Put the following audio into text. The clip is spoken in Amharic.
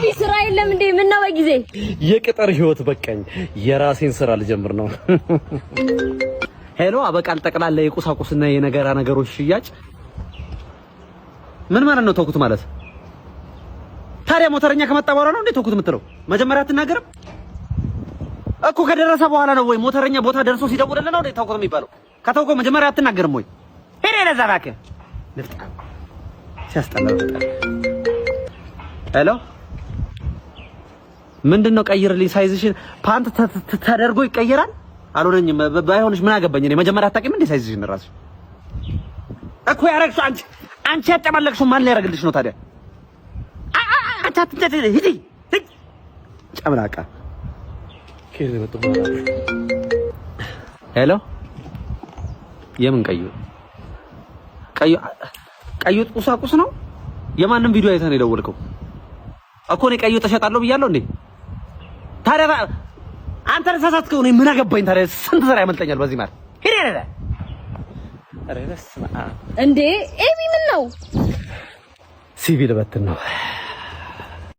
ኤቢ ስራ የለም እንዴ? ምን ነው በጊዜ የቅጥር ህይወት በቃኝ። የራሴን ስራ ልጀምር ነው። ሄሎ አበቃል። ጠቅላላ የቁሳቁስና የነገራ ነገሮች ሽያጭ ምን ማለት ነው? ተውኩት ማለት ታዲያ ሞተረኛ ከመጣ በኋላ ነው እንዴ ተውኩት የምትለው? መጀመሪያ አትናገርም እኮ ከደረሰ በኋላ ነው ወይ? ሞተረኛ ቦታ ደርሶ ሲደውልልህ ነው እንዴ ተውኩት የሚባለው? ከተውከው መጀመሪያ አትናገርም ወይ? ሄደ ለዛ እባክህ ልፍጣ ሲያስጠላው በጣም። ሄሎ ምንድነው? ቀይርልኝ ሳይዝሽን። ፓንት ተደርጎ ይቀየራል? አልሆነኝም። ባይሆንሽ ምን አገባኝ እኔ። መጀመሪያ አታውቂም እንዴ ሳይዝሽን? እራስሽ እኮ ያረግሽው አንቺ ያጨማለቅሽው ማን ሊያረግልሽ ነው ታዲያ? አታትንጨት ሂጂ ጨምላቃ። ሄሎ የምን ቀዩ ቁሳቁስ ነው? የማንም ቪዲዮ አይተህ ነው የደወልከው እኮ? እኔ ቀዩ ተሸጣለሁ ብያለሁ እንዴ? ታዲያ አንተ ተሳሳትከው። እኔ ምን አገባኝ ታዲያ? ስንት ስራ ያመልጠኛል በዚህ ማለት ሄደ ሄደ። አረ በስመ አብ እንዴ! ኤቢ ምን ነው? ሲቪል በትን ነው